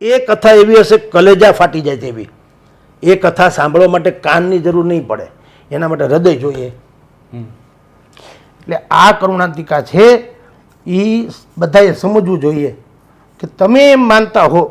એ કથા એવી હશે કલેજા ફાટી જાય તેવી. એ કથા સાંભળવા માટે કાનની જરૂર નહીં પડે, એના માટે હૃદય જોઈએ. એટલે આ કરુણાંતિકા છે એ બધાએ સમજવું જોઈએ કે તમે એમ માનતા હો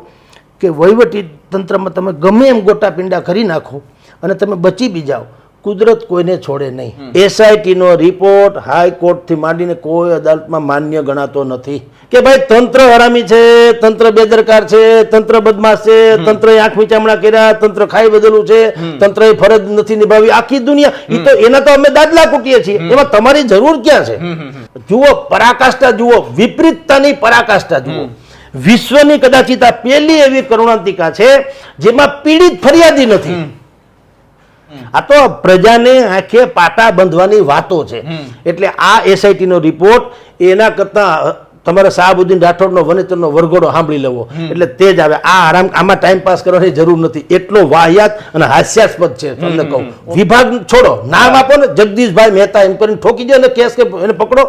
કે વહીવટી તંત્રમાં તમે ગમે એમ ગોટા પિંડા કરી નાખો અને તમે બચી બી જાઓ, કુદરત કોઈને છોડે નહીં. એસઆઈટીનો રિપોર્ટ હાઈકોર્ટથી માંડીને કોઈ અદાલતમાં માન્ય ગણાતો નથી કે ભાઈ તંત્ર હરામી છે, તંત્ર બેદરકાર છે, તંત્ર બદમાશ છે, તંત્રએ આંખ મીચામણા કર્યા, તંત્ર ખાઈ બદલું છે, તંત્રએ ફરજ નથી નિભાવી. આખી દુનિયા એ તો એના તો અમે દાદલા કૂટીએ છીએ, એમાં તમારી જરૂર ક્યાં છે? જુઓ પરાકાષ્ઠા, જુઓ વિપરીતતાની પરાકાષ્ઠા જુઓ. વિશ્વની કદાચિત આ પહેલી એવી કરુણાંતિકા છે જેમાં પીડિત ફરિયાદી નથી. આ તો પ્રજાને આંખે પાટા બાંધવાની વાતો છે. એટલે આ એસઆઈટી નો રિપોર્ટ એના કરતા તમારે શાહબુદ્દીન રાઠોડનો વનેતરનો વરઘોડો સાંભળી લેવો એટલે તે જ આવે. આમાં ટાઈમ પાસ કરવાની જરૂર નથી, એટલો વાહિયાત અને હાસ્યાસ્પદ છે. તમને કહું, વિભાગ છોડો, નામ આપો ને જગદીશભાઈ મહેતા એમ કરીને ઠોકી દો અને કેસ કે એને પકડો.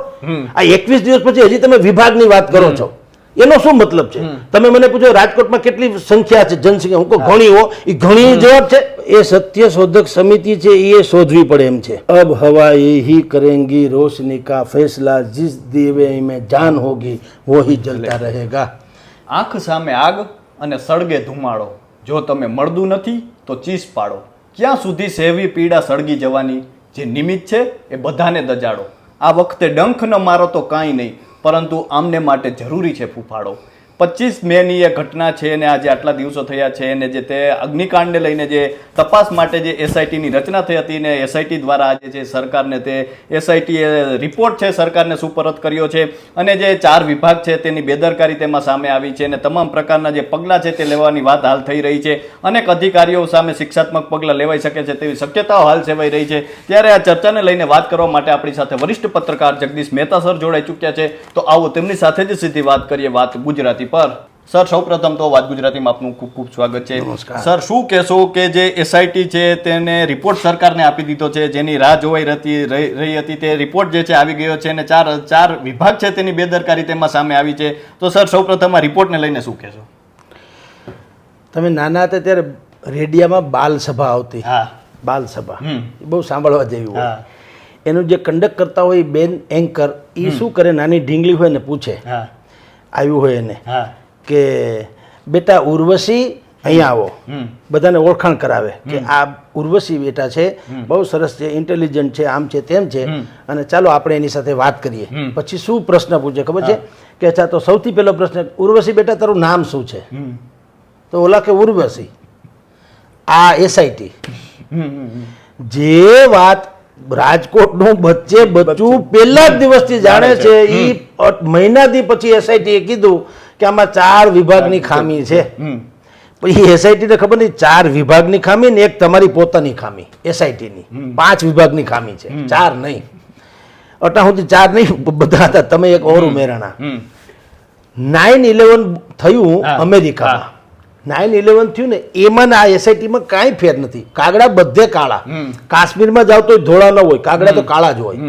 આ 21 દિવસ પછી હજી તમે વિભાગની વાત કરો છો, એનો શું મતલબ છે? તમે મને પૂછો રાજકોટમાં કેટલી સંખ્યા છે, જનસંખ્યા, હું કહું ઘણી હો, એ ઘણી જવાબ છે. એ સત્ય શોધક સમિતિ છે એ શોધવી પડે એમ છે. અબ હવા યહી કરેંગી રોશની કા ફેસલા, जिस દીવે में जान होगी वो ही जलता रहेगा. આંખ સામે આગ અને સળગે ધુમાડો, જો તમે મળદું નથી તો ચીસ પાડો. ક્યાં સુધી સહેવી પીડા સળગી જવાની, જે નિમિત્ત છે એ બધાને દજાડો. આ વખતે ડંખ ન મારો તો કાંઈ નહીં, પરંતુ આમને માટે જરૂરી છે ફૂફાડો. 25 મેની એ ઘટના છે અને આજે આટલા દિવસો થયા છે અને જે તે અગ્નિકાંડને લઈને જે તપાસ માટે જે એસઆઈટીની રચના થઈ હતી ને એસઆઈટી દ્વારા આજે જે સરકારને તે એસઆઈટીએ રિપોર્ટ છે સરકારને સુપરત કર્યો છે અને જે 4 વિભાગ છે તેની બેદરકારી તેમાં સામે આવી છે અને તમામ પ્રકારના જે પગલાં છે તે લેવાની વાત હાલ થઈ રહી છે. અનેક અધિકારીઓ સામે શિક્ષાત્મક પગલાં લેવાઈ શકે છે તેવી શક્યતાઓ હાલ સેવાઈ રહી છે. ત્યારે આ ચર્ચાને લઈને વાત કરવા માટે આપણી સાથે વરિષ્ઠ પત્રકાર જગદીશ મહેતા સર જોડાઈ ચૂક્યા છે. તો આવો તેમની સાથે જ સીધી વાત કરીએ, વાત ગુજરાતી પર. સર, સૌપ્રથમ તો વાત ગુજરાતીમાં આપનું ખૂબ ખૂબ સ્વાગત છે. સર, શું કહેશો કે જે એસઆઈટી છે તેને રિપોર્ટ સરકારને આપી દીધો છે, જેની રાહ જોવાઈ રહી હતી, તે રિપોર્ટ જે છે આવી ગયો છે અને ચાર વિભાગ છે તેની બેદરકારી તેમાં સામે આવી છે. તો સર, સૌપ્રથમ આ રિપોર્ટને લઈને શું કહેશો? તમે નાના હતા ત્યારે રેડિયામાં બાલ સભા આવતી. બાલ સભા બહુ સાંભળવા જેવી હોય. એનું જે કંડક્ટ કરતા હોય બેન એન્કર, એ શું કરે, નાની ઢીંગલી હોય ને પૂછે, આવ્યું હોય એને કે બેટા ઉર્વશી અહીંયા આવો, બધાને ઓળખાણ કરાવે કે આ ઉર્વશી બેટા છે, બહુ સરસ છે, ઇન્ટેલિજન્ટ છે, આમ છે તેમ છે, અને ચાલો આપણે એની સાથે વાત કરીએ. પછી શું પ્રશ્ન પૂછે ખબર છે કે અચ્છા, તો સૌથી પહેલો પ્રશ્ન, ઉર્વશી બેટા તારું નામ શું છે? તો ઓલા કે ઉર્વશી. આ એસઆઈટી જે વાત રાજકોટનું બચ્ચું પહેલા જ દિવસથી જાણે છે, એ મહિનાથી પછી એસઆઈટી એ કીધું કે આમાં 4 વિભાગની ખામી છે. પછી એસઆઈટી ને ખબર નહીં 4 વિભાગની ખામી ને એક તમારી પોતાની ખામી. એસઆઈટીની 5 વિભાગની ખામી છે, 4 નહીં. અટા સુધી 4 નહીં, બધા હતા, તમે એક ઓર ઉમેરાણા. 9/11 થયું અમેરિકામાં. 9/11 થયું ને એમાં આ એસઆઈટીમાં કાંઈ ફેર નથી. કાગડા બધે કાળા. કાશ્મીરમાં જાવ તો ધોળા ન હોય, કાગડા તો કાળા જ હોય.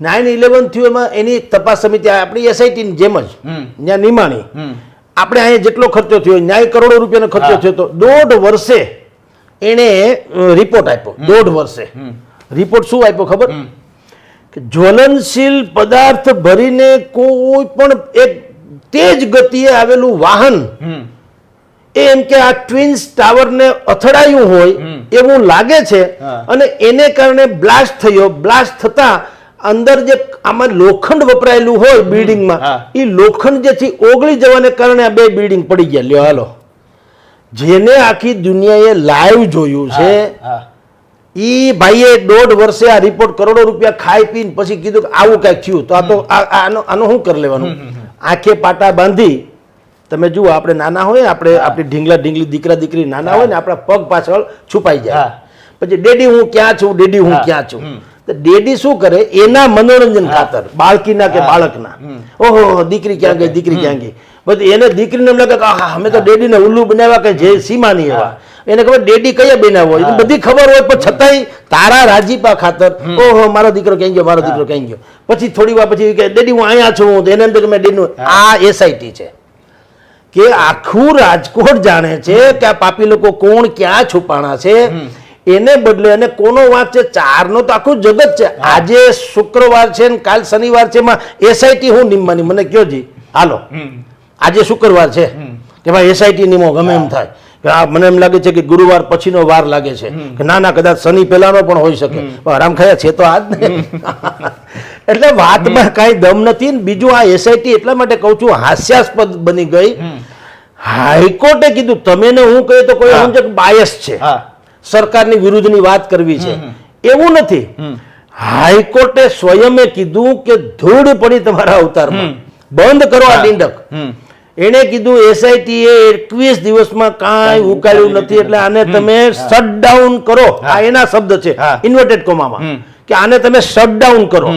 9/11 થયું એમાં એની તપાસ સમિતિ આપણી એસઆઈટીની જેમ જ ત્યાં નિમાણી. આપણે અહીંયા જેટલો ખર્ચો થયો ન્યાય કરોડો રૂપિયાનો ખર્ચો થયો તો 1.5 વર્ષે એણે રિપોર્ટ આપ્યો. 1.5 વર્ષે રિપોર્ટ શું આપ્યો ખબર? કે જ્વલનશીલ પદાર્થ ભરીને કોઈ પણ એક તેજ ગતિએ આવેલું વાહન એમ કે આ ટ્વિન્સ ટાવરને અથડાયું હોય એવું લાગે છે અને એને કારણે બ્લાસ્ટ થયો. બ્લાસ્ટ થતા અંદર જે આમાં લોખંડ વપરાયેલું હોય બિલ્ડિંગમાં, એ લોખંડ જેથી ઓગળી જવાને કારણે આ 2 બિલ્ડિંગ પડી ગયા. લ્યો હાલો, જેને આખી દુનિયાએ લાઈવ જોયું છે ઈ ભાઈએ 1.5 વર્ષે આ રિપોર્ટ કરોડો રૂપિયા ખાઈ પીને પછી કીધું કે આવું કઈક થયું. તો આ તો આનો શું કરી લેવાનું? આંખે પાટા બાંધી તમે જુઓ, આપણે નાના હોય, આપણે આપણી ઢીંગલી દીકરા દીકરી નાના હોય ને આપણા પગ પાછળ છુપાઈ જાય. પછી ડેડી હું ક્યાં છું, ડેડી હું ક્યાં છું. તો ડેડી શું કરે, એના મનોરંજન ખાતર, બાળકીના કે બાળકના, ઓહો દીકરી ક્યાં ગઈ, દીકરી ક્યાં ગઈ, બધી એને દીકરીને એમ લાગે કે હા અમે તો ડેડીને ઉલ્લુ બનાવ્યા કે જે સીમાની એવા. એને ખબર ડેડી કયા બનાવ્યો હોય, બધી ખબર હોય, પણ છતાંય તારા રાજીપા ખાતર ઓહો મારો દીકરો ક્યાં ગયો, મારો દીકરો ક્યાં ગયો. પછી થોડી વાર પછી કે ડેડી હું અહીંયા છું, એને એમ તો મેં ડેડી. આ એસઆઈટી છે કે આખું રાજકોટ જાણે છે કે આ પાપી લોકો કોણ ક્યાં છુપાણા છે, એને બદલે અને કોનો વાંક છે, ચારનો તો આખું જગત છે. આજે શુક્રવાર છે ને કાલ શનિવાર છે, એમાં એસઆઈટી હું નિમવાની મને કયો જી? હાલો આજે શુક્રવાર છે કે ભાઈ એસઆઈટી નિમો, ગમે એમ થાય કે આ મને એમ લાગે છે કે ગુરુવાર પછીનો વાર લાગે છે કે ના ના કદાચ શનિ પહેલાનો પણ હોઈ શકે. આરામ ખાયા છે તો આજ ને એટલે વાતમાં કાંઈ દમ નથી ને બીજું આ એસઆઈટી એટલા માટે કહું છું હાસ્યાસ્પદ બની ગઈ. હાઈકોર્ટે કીધું તમે ને હું કહે તો કોઈ સમજે બાયસ છે, સરકારની વિરુદ્ધની વાત કરવી છે, એવું નથી. હાઈકોર્ટે સ્વયમે કીધું કે ધૂળ પડી તમારા અવતારમાં, બંધ કરો આ ડીંડક. એને કીધું એસઆઈટી એ 21 દિવસમાં કાંઈ ઉકાળ્યું નથી એટલે આને તમે શટડાઉન કરો. આ એના શબ્દ છે ઇન્વર્ટેડ કોમામાં કે આને તમે શટડાઉન કરો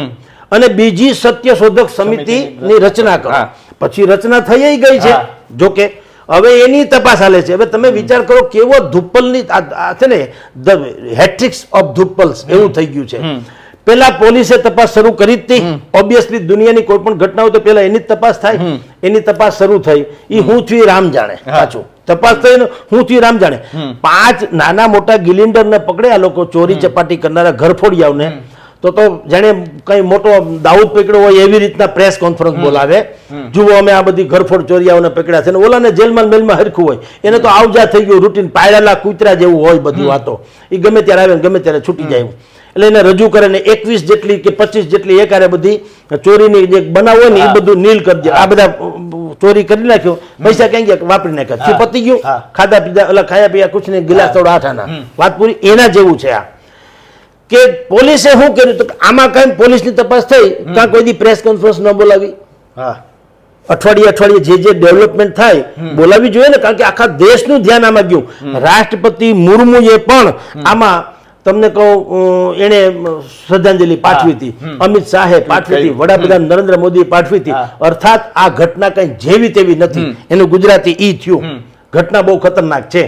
અને બીજી સત્ય શોધક સમિતિની રચના કરો. પછી રચના થઈ ગઈ છે જોકે હવે એની તપાસ હાલે છે. હવે તમે વિચાર કરો કેવો ધુપ્પલની છે ને ધ હેટ્રિક્સ ઓફ ધુપ્પલ્સ એવું થઈ ગયું છે. પેલા પોલીસે તપાસ શરૂ કરી જ હતી. ઓબ્વિયસલી દુનિયાની કોઈ પણ ઘટના હોય તો પેલા એની જ તપાસ થાય. એની તપાસ શરૂ થઈ. એ હું છું રામ જાણે. પાછું તપાસ થઈ ને હું છું રામ જાણે. 5 નાના મોટા ગિલિન્ડર ને પકડે આ લોકો, ચોરી ચપાટી કરનારા ઘરફોડિયાઓને. તો જાણે કઈ મોટો દાઉદ પકડ્યો હોય એવી રીતના પ્રેસ કોન્ફરન્સ બોલાવે, જુઓ અમે આ બધી ઘરફોડ ચોરિયાઓને પકડ્યા છે. ઓલાને જેલમાં મેલમાં હરખું હોય, એને તો આવજા થઈ ગયું, રૂટીન પાયરેલા કૂતરા જેવું હોય બધી વાતો. એ ગમે ત્યારે આવે ગમે ત્યારે છૂટી જાય. એટલે એને રજૂ કરે ને 21 જેટલી કે 25 જેટલી એકારે બધી ચોરીની જે બનાવ હોય ને એ બધું નીલ કરી દે. આ બધા ચોરી કરી નાખ્યો, પૈસા ક્યાં ગયા વાપરી નાખ્યા, શું પતી ગયું? ખાધા પીધા એટલે ખાયા પીયા કુછ નહીં, ગિલાસ થોડા 8 આના, વાત પૂરી. એના જેવું છે આ કે પોલીસે શું કર્યું તો આમાં કઈ પોલીસની તપાસ થઈ કાં કોઈ દી પ્રેસ કોન્ફરન્સ ન બોલાવી? અઠવાડિયે જે ડેવલપમેન્ટ થાય બોલાવી જોઈએ ને, કારણ કે આખા દેશનું ધ્યાન આમાં ગયું. રાષ્ટ્રપતિ મુર્મુએ પણ આમાં તમને કહું એને શ્રદ્ધાંજલિ પાઠવી હતી, અમિત શાહે પાઠવી હતી, વડાપ્રધાન નરેન્દ્ર મોદીએ પાઠવી હતી. અર્થાત આ ઘટના કઈ જેવી તેવી નથી. એનું ગુજરાતી ઈ થયું. ઘટના બહુ ખતરનાક છે.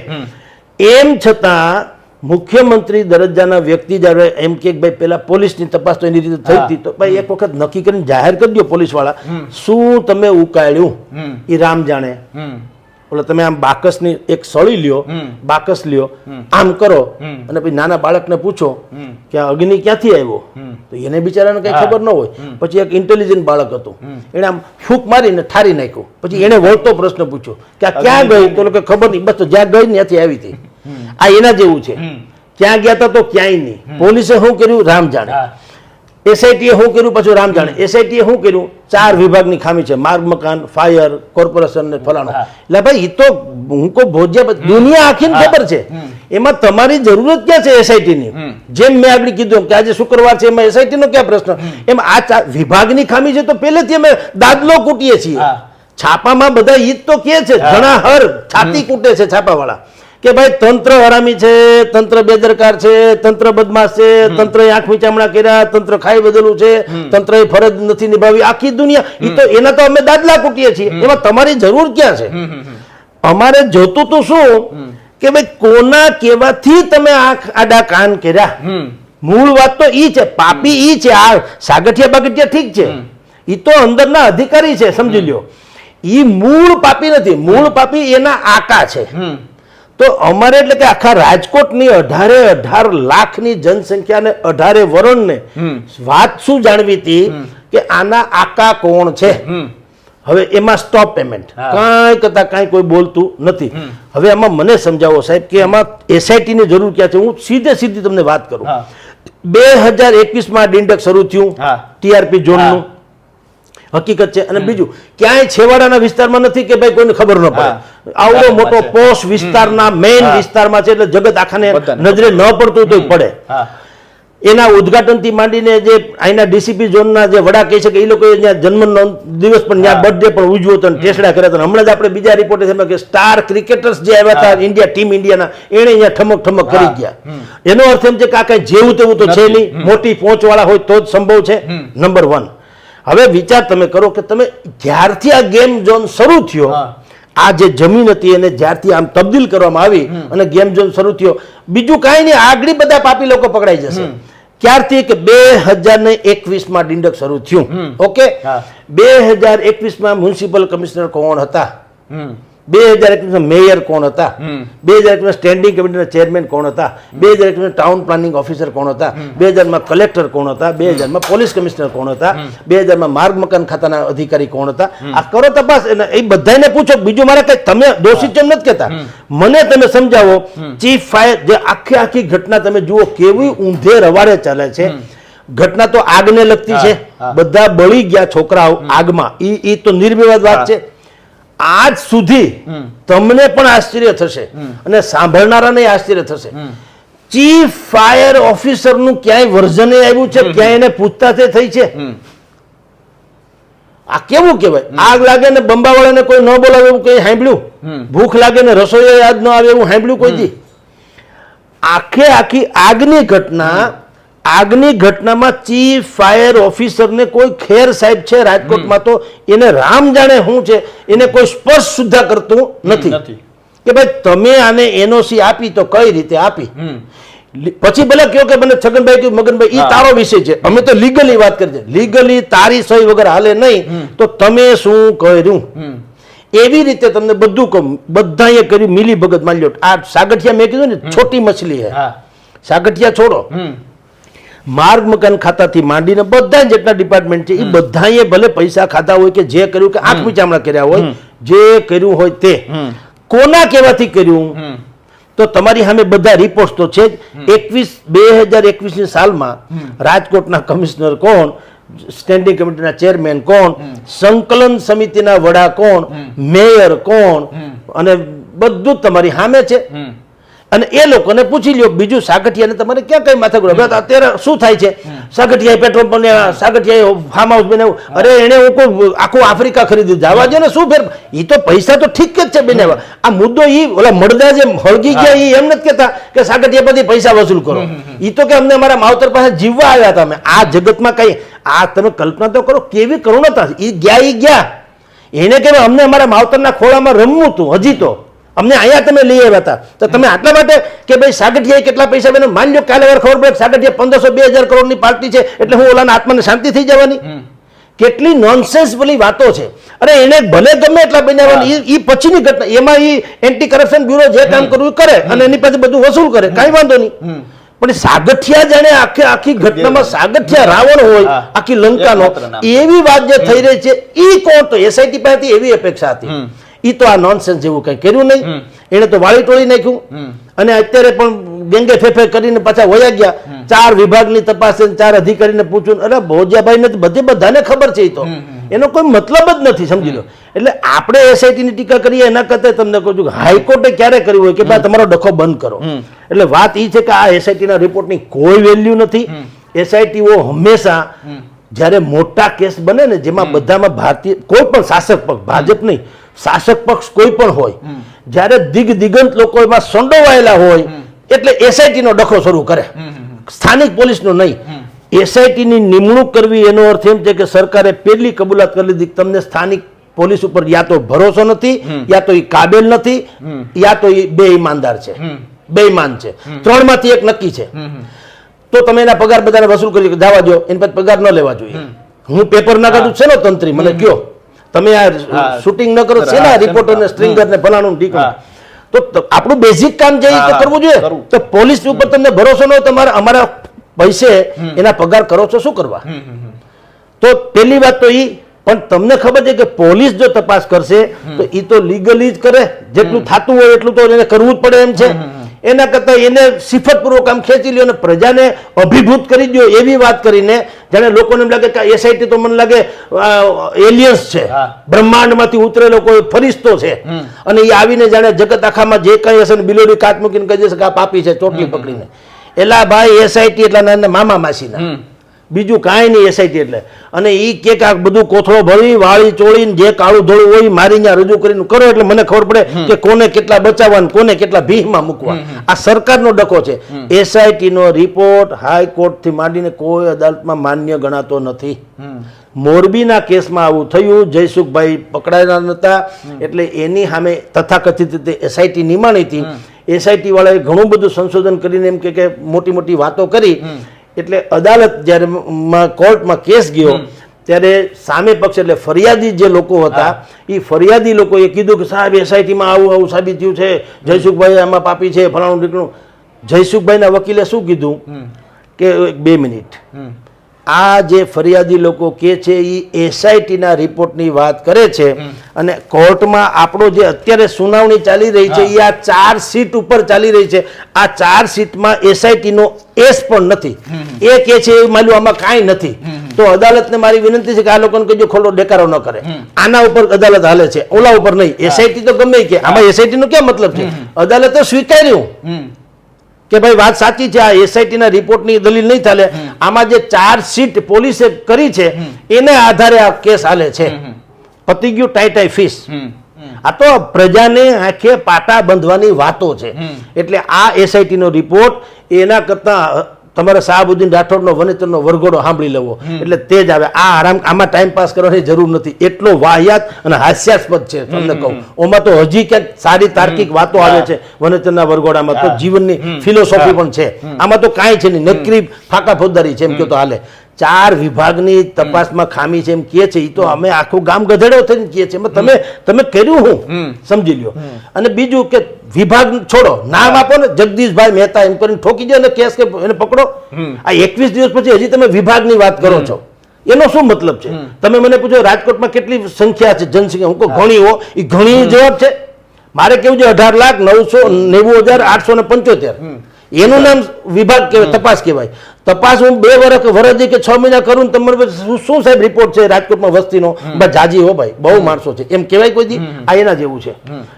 એમ છતાં મુખ્યમંત્રી દરજ્જાના વ્યક્તિ જ્યારે એમ કે ભાઈ પેલા પોલીસની તપાસ તો એની રીતે થઈ હતી, તો ભાઈ એક વખત નક્કી કરીને જાહેર કરી દો પોલીસ વાળા, શું તમે ઉકાળ્યું એ રામ જાણે. એટલે તમે આમ બાકસની એક સળી લ્યો, બાકસ લ્યો, આમ કરો અને પછી નાના બાળકને પૂછો કે આ અગ્નિ ક્યાંથી આવ્યો, તો એને બિચારાને કઈ ખબર ન હોય. પછી એક ઇન્ટેલિજન્ટ બાળક હતું, એને આમ ફૂંક મારીને ઠારી નાખ્યું. પછી એને વળતો પ્રશ્ન પૂછ્યો કે આ ક્યાં ગઈ, તો કે ખબર નહીં, બસ તો જ્યાં ગઈ ને ત્યાંથી આવી હતી. આ એના જેવું છે. ક્યાં ગયા હતા તો ક્યાંય નહીં. પોલીસે શું કર્યું રામ જાણે, એસઆઈટીએ શું કર્યું પાછું રામ જાણે. એસઆઈટીએ શું કર્યું? 4 વિભાગની ખામી છે, માર્ગ મકાન, ફાયર, કોર્પોરેશન ને ફલાણું. એટલે ભાઈ એ તો હું કો ભોજ્યા દુનિયા આખીને ખબર છે. એમાં તમારી જરૂરત ક્યાં છે એસઆઈટીની? જેમ મેં આગળ કીધું કે આજે શુક્રવાર છે, એમાં એસઆઈટીનો ક્યાં પ્રશ્ન? એમ આ વિભાગની ખામી છે તો પહેલેથી અમે દાદલો કૂટીએ છીએ. છાપામાં બધા ઈ જ તો કે છે, ઘણા હર છાતી કૂટે છે છાપાવાળા કે ભાઈ તંત્ર હરામી છે, તંત્ર બેદરકાર છે, તંત્ર બદમાશ છે, તંત્રએ આંખ મીચામણા કર્યા, તંત્ર ખાઈ બદલું છે, તંત્રએ ફરજ નથી નિભાવી. આખી દુનિયા ઈ તો એના તો અમે દાદલા કૂટીએ છીએ. એમાં તમારી જરૂર ક્યાં છે? અમારે જોતું તો શું કે ભાઈ કોના કેવાથી તમે આંખ આડા કાન કર્યા. મૂળ વાત તો ઈ છે, પાપી ઈ છે. આ સાગઠિયા બાગઠિયા ઠીક છે, ઈ તો અંદરના અધિકારી છે, સમજી લ્યો. ઈ મૂળ પાપી નથી, મૂળ પાપી એના આકા છે. તો અમારે એટલે કે આખા રાજકોટની 18 લાખની જનસંખ્યાને 18 વરણને વાત શું જાણવી હતી કે આના આકા કોણ છે. હવે એમાં સ્ટોપ પેમેન્ટ કાંઈ કરતા કાંઈ કોઈ બોલતું નથી. હવે આમાં મને સમજાવો સાહેબ કે આમાં એસઆઈટી ની જરૂર ક્યાં છે? હું સીધી તમને વાત કરું. 2021માં ડિંડક શરૂ થયું ટીઆરપી ઝોનનું, હકીકત છે. અને બીજું ક્યાંય છેવાડાના વિસ્તારમાં નથી કે ભાઈ કોઈને ખબર ન પડે. આવડો મોટો પોશ વિસ્તારના મેઇન વિસ્તારમાં છે, એટલે જગત આખાને નજરે ન પડતું તો પડે. એના ઉદઘાટનથી માંડીને જે અહીંના ડીસીપી ઝોનના જે વડા કહી છે કે એ લોકોએ ત્યાં જન્મનો દિવસ પણ ત્યાં બર્થડે પણ ઉજવ્યો હતો, ટેસડા કર્યા હતા. હમણાં જ આપણે બીજા રિપોર્ટ છે કે સ્ટાર ક્રિકેટર્સ જે આવ્યા હતા ઇન્ડિયા ટીમ ઇન્ડિયાના, એને અહીંયા ઠમક કરી ગયા. એનો અર્થ એમ છે કે આ કઈ જેવું તેવું તો છે નહીં, મોટી પહોંચવાળા હોય તો જ સંભવ છે. નંબર 1. હવે વિચાર તમે કરો કે તમે જ્યારથી આ ગેમ ઝોન શરૂ થયો, આ જે જમીન હતી એને જ્યારથી આમ તબદીલ કરવામાં આવી અને ગેમ ઝોન શરૂ થયો, બીજું કાંઈ નહીં, આગળ બધા પાપી લોકો પકડાઈ જશે. ક્યારથી કે 2021માં ડિંડક શરૂ થયું. ઓકે, 2021માં મ્યુનિસિપલ કમિશનર કોણ હતા? 2021 મેયર કોણ હતા, 2021 સ્ટેન્ડિંગ કમિટીના ચેરમેન કોણ હતા, 2021 ટાઉન પ્લાનિંગ ઓફિસર કોણ હતા, 2000 કલેક્ટર કોણ હતા, 2000 પોલીસ કમિશનર કોણ હતા, 2000 માર્ગ મકાન ખાતાના અધિકારી કોણ હતા. આ કરો તપાસ, એ બધાને પૂછો. બીજું મારે કઈ તમે દોષિત કેમ નથી કહેતા, મને તમે સમજાવો. ચીફ ફાયર જે આખી ઘટના તમે જુઓ કેવી ઊંધે રવાડે ચાલે છે. ઘટના તો આગને લગતી છે, બધા બળી ગયા છોકરાઓ આગમાં, ઈ તો નિર્વિવાદ વાત છે. આજ સુધી તમને પણ આશ્ચર્ય થશે અને સાંભળનારાને આશ્ચર્ય થશે, ચીફ ફાયર ઓફિસર નું ક્યાંય વર્ઝન આવ્યું છે, ક્યાંય એને પૂછતાછ થઈ છે? આ કેવું કહેવાય? આગ લાગે ને બંબાવાળાને કોઈ ન બોલાવે એવું કઈ સાંભળ્યું? ભૂખ લાગે ને રસોઈ યાદ ન આવે એવું સાંભળ્યું કોઈથી? આખી આગની ઘટનામાં ચીફ ફાયર ઓફિસરને કોઈ ખેર સાહેબ છે રાજકોટમાં, તો એને રામ જાણે શું છે, એને કોઈ સ્પર્શ સુદ્ધા કરતું નથી કે ભાઈ તમે આને એનઓસી આપી તો કઈ રીતે આપી. પછી ભલે કહો કે મને છગનભાઈ કહ્યું મગનભાઈ એ તારો વિષય છે, અમે તો લીગલી વાત કરીએ. લીગલી તારી સહી વગર હાલે નહીં, તો તમે શું કર્યું? એવી રીતે તમને બધું કહું, બધાએ કર્યું મિલી ભગત. માની લો આ સાગઠિયા મેં કીધું ને છોટી મછલી હે, સાગઠિયા છોડો, માર્ગ મકાન ખાતાથી માંડીને બધા જેટલા ડિપાર્ટમેન્ટ છે એ બધાએ ભલે પૈસા ખાધા હોય કે જે કર્યું કે આંખ વિચામણા કર્યા હોય, જે કર્યું હોય તે કોના કહેવાથી કર્યું, તો તમારી સામે બધા રિપોર્ટ તો છે જ. 2021ની સાલમાં રાજકોટના કમિશનર કોણ, સ્ટેન્ડિંગ કમિટીના ચેરમેન કોણ, સંકલન સમિતિના વડા કોણ, મેયર કોણ, અને બધું તમારી સામે છે. અને એ લોકોને પૂછી લ્યો. બીજું સાગઠિયાને તમારે ક્યાં કઈ માથાકૂટ? અત્યારે શું થાય છે, સાગઠિયાએ પેટ્રોલ પંપ, સાગઠિયાએ ફાર્મ હાઉસ બનાવ્યું, અરે એને આખું આફ્રિકા ખરીદ્યું, જવા દે ને, શું ફેર? એ તો પૈસા તો ઠીક જ છે બનાવ્યા. આ મુદ્દો ઓલા મળદા જે હળગી ગયા એ એમ નથી કહેતા કે સાગઠિયા પછી પૈસા વસૂલ કરો. એ તો કે અમને અમારા માવતર પાસે જીવવા આવ્યા હતા. અમે આ જગતમાં કઈ આ તમે કલ્પના તો કરો કેવી કરુણતા. એ ગયા એને કહેવાય અમને અમારા માવતરના ખોળામાં રમવું હતું, હજી તો અમને અહીંયા તમે લઈ આવ્યા હતા, તો તમે આટલા માટે કે ભાઈ સાગઠિયાએ કેટલા પૈસા બને? માની લો કાલે વાર ખબર પડે સાગઠિયા 1500-2000 કરોડની પાર્ટી છે એટલે હું ઓલાના આત્માને શાંતિ થઈ જવાની? કેટલી નોનસેન્સ પેલી વાતો છે. અરે એને ભલે ગમે એટલા બનાવવાની, એ પછીની ઘટના, એમાં એ એન્ટી કરપ્શન બ્યુરો જે કામ કરવું કરે અને એની પાસે બધું વસૂલ કરે, કાંઈ વાંધો નહીં. પણ સાગઠિયા જાણે આખી ઘટનામાં સાગઠિયા રાવણ હોય આખી લંકાનો, એવી વાત જે થઈ રહી છે એ કોણ? તો એસઆઈટી પાસેથી એવી અપેક્ષા હતી. એ તો આ નોનસેન્સ જેવું કઈ કર્યું નહીં, એને તો વાળી ટોળી નાખ્યું. અને અત્યારે પણ ગેંગે ફેફે કરીને પાછા વયા ગયા. 4 વિભાગની તપાસ, 4 અધિકારીને પૂછ્યું. અરે ભોજિયાભાઈ ને બધાને ખબર છે, તો એનો કોઈ મતલબ જ નથી, સમજી લો. એટલે આપણે એસઆઈટી ની ટીકા કરીએ એના કરતા તમને કહું છું હાઈકોર્ટે ક્યારે કર્યું હોય કે ભાઈ તમારો ડખો બંધ કરો. એટલે વાત એ છે કે આ એસઆઈટી ના રિપોર્ટની કોઈ વેલ્યુ નથી. એસઆઈટીઓ હંમેશા જ્યારે મોટા કેસ બને ને, જેમાં બધામાં ભારતીય કોઈ પણ શાસક પક્ષ, ભાજપ નહીં, શાસક પક્ષ કોઈ પણ હોય, જ્યારે દિગંત લોકો એમાં સંડોવાયેલા હોય એટલે એસઆઈટી નો ડખો શરૂ કરે, સ્થાનિક પોલીસનો નહીં. એસઆઈટી ની નિમણૂક કરવી એનો અર્થ એમ છે કે સરકારે પહેલી કબૂલાત કરી લીધી કે તમને સ્થાનિક પોલીસ ઉપર યા તો ભરોસો નથી, યા તો એ કાબેલ નથી, યા તો એ બેઈમાનદાર છે, બેઈમાન છે. 3 માંથી એક નક્કી છે. તો તમે એના પગાર બધાને વસૂલ કરી જવા દો, એની પાસે પગાર ન લેવા જોઈએ. હું પેપર ના કાઢું છે ને તંત્રી, મને કયો તમે આ શૂટિંગ ન કરો છે ને રિપોર્ટર ને સ્ટ્રિંગર ને ફલાણું ઠીક. તો આપણું બેઝિક કામ જે તો કરવું જોઈએ. તો પોલીસ ઉપર તમને ભરોસો ન હોય, તમારે અમારા પૈસે એના પગાર કરો છો, શું કરવા? તો પહેલી વાત તો ઈ. પણ તમને ખબર છે કે પોલીસ જો તપાસ કરશે તો એ તો લીગલી જ કરે, જેટલું થતું હોય એટલું તો એને કરવું જ પડે એમ છે. એના કરતા એને સિફતપૂર્વક આમ ખેંચી લ્યો અને પ્રજાને અભિભૂત કરી દો એવી વાત કરીને, જાણે લોકોને એમ લાગે કે એસઆઈટી તો મને લાગે એલિયન્સ છે, બ્રહ્માંડમાંથી ઉતરેલો કોઈ ફરિશ્તો છે, અને એ આવીને જાણે જગત આખામાં જે કંઈ હશે ને બિલોડી કાચ મૂકીને કહી દેશે કે આ પાપી છે ચોટલી પકડીને. એલા ભાઈ એસઆઈટી એટલા નાના મામા માસીના, બીજું કાંઈ નહીં એસઆઈટી એટલે. અને એ કે આ બધું કોથળો ભરી વાળી ચોળીને જે કાળું ધોળું હોય મારી ત્યાં રજૂ કરીને કરો એટલે મને ખબર પડે કે કોને કેટલા બચાવવા કોને કેટલા ભીહમાં મૂકવા. આ સરકારનો ડખો છે. એસઆઈટી નો રિપોર્ટ હાઈકોર્ટ થી માંડીને કોઈ અદાલતમાં માન્ય ગણાતો નથી. મોરબીના કેસમાં આવું થયું, જયસુખભાઈ પકડાયેલા નતા એટલે એની સામે તથાકથિત રીતે એસઆઈટી નિમાણી હતી. એસઆઈટી વાળાએ ઘણું બધું સંશોધન કરીને એમ કે મોટી મોટી વાતો કરી. એટલે અદાલત જ્યારે કોર્ટમાં કેસ ગયો ત્યારે સામે પક્ષ એટલે ફરિયાદી જે લોકો હતા એ ફરિયાદી લોકોએ કીધું કે સાહેબ એસઆઈટીમાં આવું સાબિત થયું છે, જયસુખભાઈ આમાં પાપી છે, ફલાણું ઢીકણું. જયસુખભાઈના વકીલે શું કીધું કે 2 મિનિટ, આ જે ફરિયાદી લોકો કે છે એ એસઆઈટીના રિપોર્ટની વાત કરે છે અને કોર્ટમાં આપણો જે અત્યારે સુનાવણી ચાલી રહી છે એ આ 4 સીટ ઉપર ચાલી રહી છે. આ 4 સીટમાં એસઆઈટીનો એસ પણ નથી. એ કે છે માલ્યું આમાં કાંઈ નથી. તો અદાલતને મારી વિનંતી છે કે આ લોકોને કહેજો ખોટો દેકારો ન કરે. આના ઉપર અદાલત હાલે છે, ઓલા ઉપર નહીં. એસઆઈટી તો ગમે કે આમાં એસઆઈટી નો ક્યાં મતલબ છે? અદાલતે સ્વીકાર્યું કે ભાઈ વાત સાચી છે, આ એસઆઈટીના રિપોર્ટની દલીલ નહીં ચાલે. આમાં જે 4 સીટ પોલીસે કરી છે એને આધારે આ કેસ હાલે છે. પતી ગયું ટાઈ ફીસ. આ તો પ્રજાને આંખે પાટા બંધવાની વાતો છે. એટલે આ એસઆઈટીનો રિપોર્ટ એના કરતા તમારે શાહબુદ્દીન રાઠોડનો વનેતરનો વરઘોડો સાંભળી લેવો એટલે તે જ આવે. આ આમાં ટાઈમ પાસ કરવાની જરૂર નથી. એટલો વાહિયાત અને હાસ્યાસ્પદ છે તમને કહું. ઓમાં તો હજી ક્યાંક સારી તાર્કિક વાતો આવે છે વનેતરના વરઘોડામાં. તો જીવનની ફિલોસોફી પણ છે. આમાં તો કાંઈ છે નહીં, નકરી ફાંકા ફોજદારી છે એમ કે તો હાલે. 4 વિભાગની તપાસમાં ખામી છે એમ કે છે. એ તો અમે આખું ગામ ગધેડો થઈને કહે છે. તમે કર્યું હું સમજી લ્યો. અને બીજું કે વિભાગ છોડો, નામ આપો ને, જગદીશભાઈ મહેતા એમ કરીને ઠોકી દો ને કેસ કે એને પકડો. આ 21 દિવસ પછી હજી તમે વિભાગની વાત કરો છો, એનો શું મતલબ છે? તમે મને પૂછો રાજકોટમાં કેટલી સંખ્યા છે જનસંખ્યા, હું કહું ઘણી હો, એ ઘણી જવાબ છે. મારે કેવું છે 18,990,875. એનું નામ વિભાગ કહેવાય, તપાસ કહેવાય. તપાસ હું 2 વર્ષ કે 6 મહિના કરું તમારે શું સાહેબ રિપોર્ટ છે રાજકોટમાં વસ્તીનો? જાજી હો ભાઈ, બહુ માણસો છે એમ કહેવાય કોઈ દી? આ એના જેવું છે.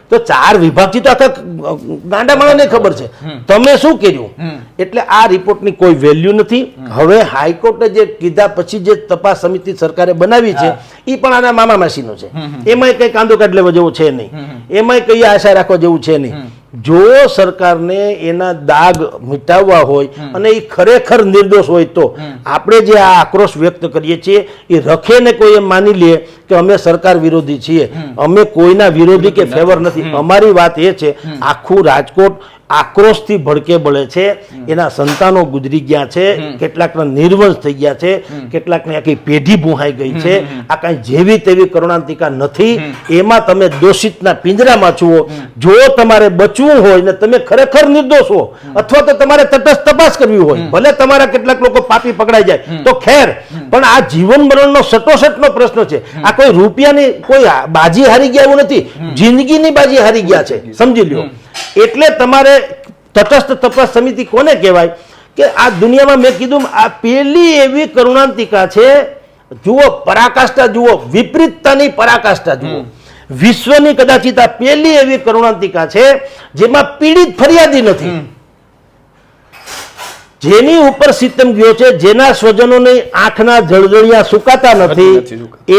તો 4 વિભાગથી તો આખા ગાંડા માણસને ખબર છે તમે શું કર્યું. એટલે આ રિપોર્ટની કોઈ વેલ્યુ નથી. હવે હાઈકોર્ટે જે કીધા પછી જે તપાસ સમિતિ સરકારે બનાવી છે એ પણ આના મામા માસીનો છે. એમાંય કઈ કાંદો કાઢ લેવા જેવું છે નહીં, એમાંય કઈ આશા રાખવા જેવું છે નહીં. જો સરકારને એના દાગ મિટાવવા હોય અને એ ખરેખર નિર્દોષ હોય તો આપણે જે આ આક્રોશ વ્યક્ત કરીએ છીએ એ રખે ને કોઈ એમ માની લે કે અમે સરકાર વિરોધી છીએ. અમે કોઈના વિરોધી કે ફેવર નથી. અમારી વાત એ છે આખું રાજકોટ આક્રોશથી ભડકે બળે છે. એના સંતાનો ગુજરી ગયા છે, કેટલાકના નિર્વંશ થઈ ગયા છે, કેટલાકની આખી પેઢી ભૂહાઈ ગઈ છે. આ કાંઈ જેવી તેવી કરુણાંતિકા નથી. એમાં તમે દોષિતના પિંજરામાં છો. જો તમારે બચવું હોય ને તમે ખરેખર નિર્દોષ હો અથવા તો તમારે તટસ્થ તપાસ કરવી હોય, ભલે તમારા કેટલાક લોકો પાપી પકડાઈ જાય તો ખેર, પણ આ જીવન મરણનો સટોસટનો પ્રશ્ન છે. આ કોઈ રૂપિયાની કોઈ બાજી હારી ગયા એવું નથી, જિંદગીની બાજી હારી ગયા છે, સમજી લ્યો. એટલે તમારે તટસ્થ તપાસ સમિતિ કોને કહેવાય કે આ દુનિયામાં મેં કીધું આ પેલી એવી કરુણાંતિકા છે. જુઓ પરાકાષ્ઠા, જુઓ વિપરીતતાની પરાકાષ્ઠા જુઓ. વિશ્વની કદાચિત આ પેલી એવી કરુણાંતિકા છે જેમાં પીડિત ફરિયાદી નથી, જેની ઉપર સિતમ ગયો છે, જેના સ્વજનોની આંખના જળજળિયા સુકાતા નથી,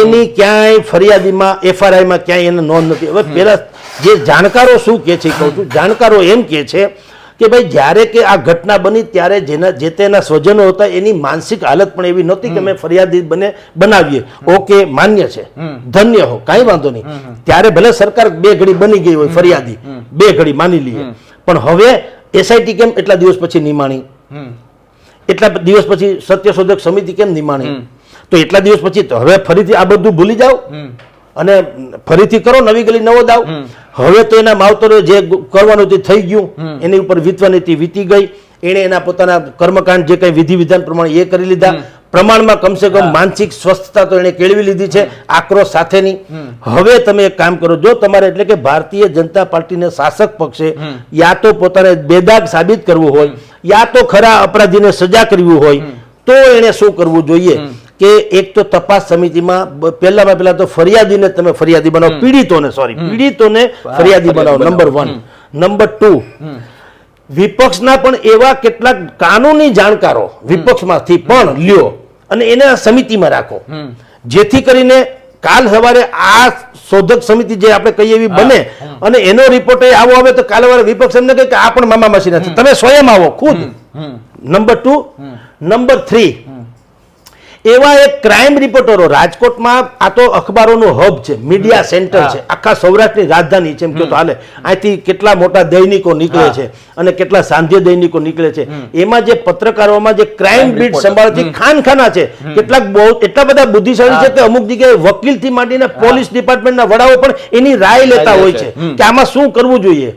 એની ક્યાંય ફરિયાદીમાં એફઆરઆઈમાં ક્યાંય એને નોંધ નથી. હવે પેલા જે જાણકારો શું કે છે કહું છું, જાણકારો એમ કે છે કે ભાઈ જ્યારે કે આ ઘટના બની ત્યારે જે તેના સ્વજનો હતા એની માનસિક હાલત પણ એવી નહોતી કે અમે ફરિયાદી બનાવીએ. ઓકે, માન્ય છે, ધન્ય હો, કાંઈ વાંધો નહીં. ત્યારે ભલે સરકાર 2 ઘડી બની ગઈ હોય ફરિયાદી, 2 ઘડી માની લઈએ, પણ હવે એસઆઈટી કેમ એટલા દિવસ પછી નિમાણી? એટલા દિવસ પછી સત્યશોધક સમિતિ કેમ નિમાણી? તો એટલા દિવસ પછી તો હવે ફરીથી આ બધું ભૂલી જાઓ અને ફરીથી કરો નવી ગલી નવો દાવ. હવે તો એના માવતરો જે કરવાનું થઈ ગયું, એની ઉપર વીતવાની વીતી ગઈ. એણે એના પોતાના કર્મકાંડ જે કઈ વિધિ વિધાન પ્રમાણે એ કરી લીધા. પ્રમાણમાં કમસે કમ માનસિક સ્વસ્થતા તો એણે કેળવી લીધી છે આક્રોશ સાથેની. હવે તમે એક કામ કરો, જો તમારે એટલે કે ભારતીય જનતા પાર્ટીને શાસક પક્ષે યા તો પોતાને બેદાગ સાબિત કરવું હોય યા તો ખરા અપરાધીને સજા કરવી હોય તો એણે શું કરવું જોઈએ કે એક તો તપાસ સમિતિમાં પહેલા તો ફરિયાદીને તમે ફરિયાદી બનાવો, પીડિતોને ફરિયાદી બનાવો, નંબર 1. નંબર 2, વિપક્ષના પણ એવા કેટલાક કાનૂની જાણકારો વિપક્ષમાંથી પણ લ્યો અને એને સમિતિમાં રાખો, જેથી કરીને કાલ સવારે આ શોધક સમિતિ જે આપણે કહીએ એવી બને અને એનો રિપોર્ટ આવો આવે તો કાલે સવારે વિપક્ષ એમને કહે કે આ પણ મામા માસી નથી, તમે સ્વયં આવો ખુદ. નંબર 2. નંબર 3, એવા એક ક્રાઇમ રિપોર્ટરો રાજકોટમાં, આ તો અખબારોનું હબ છે, મીડિયા સેન્ટર છે, આખા સૌરાષ્ટ્રની રાજધાની છે એમ કહો તો હાલે. અહીંથી કેટલા મોટા દૈનિકો નીકળે છે અને કેટલા સાંધ્ય દૈનિકો નીકળે છે. એમાં જે પત્રકારોમાં જે ક્રાઇમ બીટ સંભાળતી ખાનખાના છે, કેટલાક બહુ એટલા બધા બુદ્ધિશાળી છે કે અમુક જગ્યાએ વકીલથી માંડીને પોલીસ ડિપાર્ટમેન્ટના વડાઓ પણ એની રાય લેતા હોય છે કે આમાં શું કરવું જોઈએ,